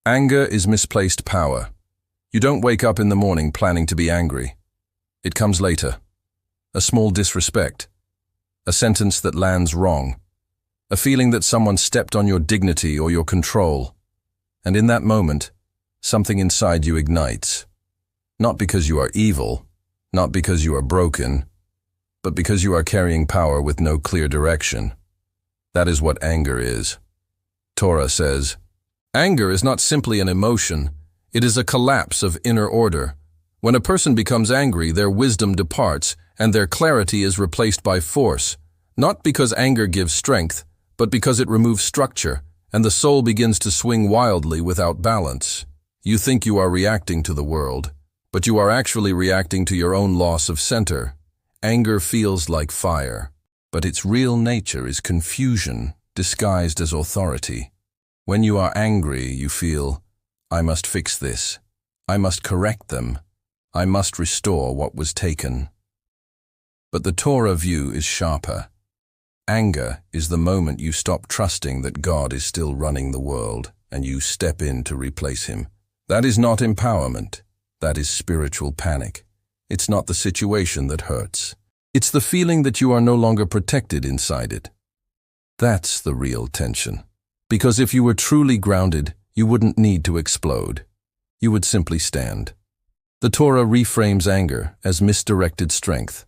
Anger is misplaced power. You don't wake up in the morning planning to be angry. It comes later. A small disrespect. A sentence that lands wrong. A feeling that someone stepped on your dignity or your control. And in that moment, something inside you ignites. Not because you are evil, not because you are broken, but because you are carrying power with no clear direction. That is what anger is. Torah says, anger is not simply an emotion, it is a collapse of inner order. When a person becomes angry, their wisdom departs, and their clarity is replaced by force, not because anger gives strength, but because it removes structure, and the soul begins to swing wildly without balance. You think you are reacting to the world, but you are actually reacting to your own loss of center. Anger feels like fire, but its real nature is confusion disguised as authority. When you are angry, you feel, I must fix this. I must correct them. I must restore what was taken. But the Torah view is sharper. Anger is the moment you stop trusting that God is still running the world and you step in to replace him. That is not empowerment. That is spiritual panic. It's not the situation that hurts. It's the feeling that you are no longer protected inside it. That's the real tension. Because if you were truly grounded, you wouldn't need to explode. You would simply stand. The Torah reframes anger as misdirected strength.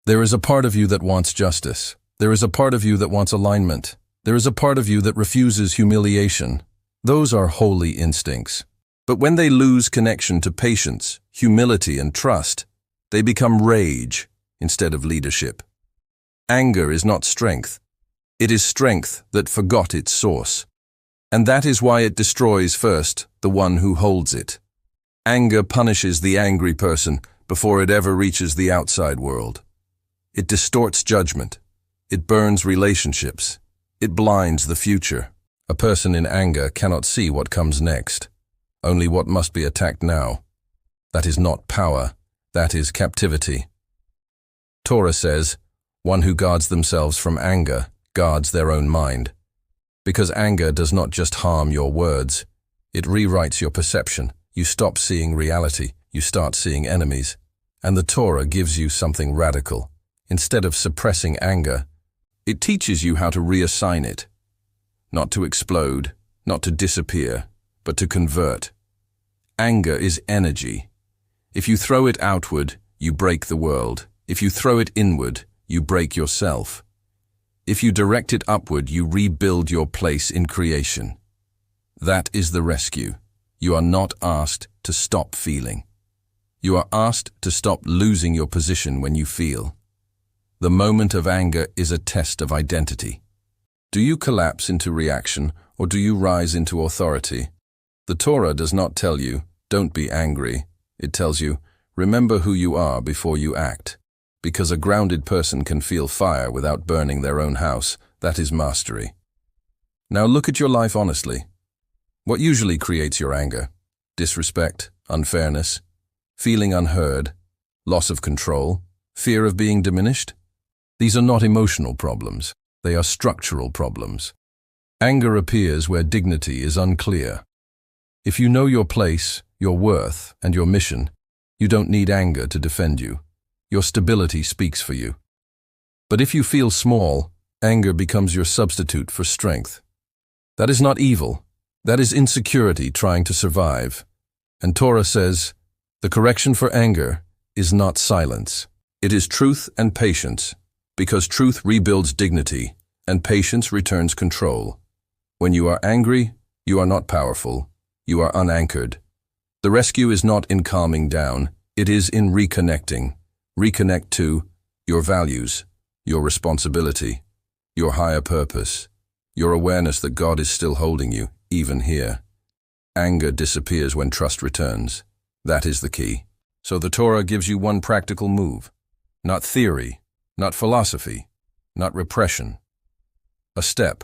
There is a part of you that wants justice. There is a part of you that wants alignment. There is a part of you that refuses humiliation. Those are holy instincts. But when they lose connection to patience, humility, and trust, they become rage instead of leadership. Anger is not strength. It is strength that forgot its source. And that is why it destroys first the one who holds it. Anger punishes the angry person before it ever reaches the outside world. It distorts judgment. It burns relationships. It blinds the future. A person in anger cannot see what comes next, only what must be attacked now. That is not power. That is captivity. Torah says, one who guards themselves from anger guards their own mind. Because anger does not just harm your words, it rewrites your perception. You stop seeing reality, you start seeing enemies. And the Torah gives you something radical. Instead of suppressing anger, it teaches you how to reassign it. Not to explode, not to disappear, but to convert. Anger is energy. If you throw it outward, you break the world. If you throw it inward, you break yourself. If you direct it upward, you rebuild your place in creation. That is the rescue. You are not asked to stop feeling. You are asked to stop losing your position when you feel. The moment of anger is a test of identity. Do you collapse into reaction, or do you rise into authority? The Torah does not tell you, don't be angry. It tells you, remember who you are before you act. Because a grounded person can feel fire without burning their own house. That is mastery. Now look at your life honestly. What usually creates your anger? Disrespect, unfairness, feeling unheard, loss of control, fear of being diminished? These are not emotional problems. They are structural problems. Anger appears where dignity is unclear. If you know your place, your worth, and your mission, you don't need anger to defend you. Your stability speaks for you. But if you feel small, anger becomes your substitute for strength. That is not evil. That is insecurity trying to survive. And Torah says, the correction for anger is not silence. It is truth and patience, because truth rebuilds dignity, and patience returns control. When you are angry, you are not powerful. You are unanchored. The rescue is not in calming down. It is in reconnecting. Reconnect to your values, your responsibility, your higher purpose, your awareness that God is still holding you, even here. Anger disappears when trust returns. That is the key. So the Torah gives you one practical move. Not theory, not philosophy, not repression. A step.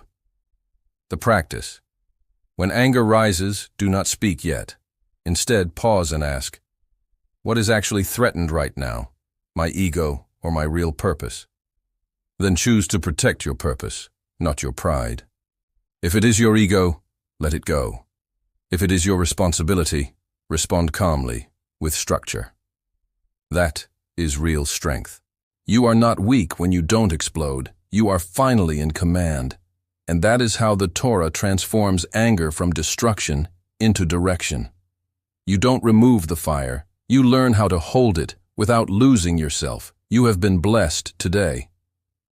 The practice. When anger rises, do not speak yet. Instead, pause and ask, what is actually threatened right now? My ego or my real purpose? Then choose to protect your purpose, not your pride. If it is your ego, let it go. If it is your responsibility, respond calmly, with structure. That is real strength. You are not weak when you don't explode. You are finally in command. And that is how the Torah transforms anger from destruction into direction. You don't remove the fire. You learn how to hold it without losing yourself. You have been blessed today.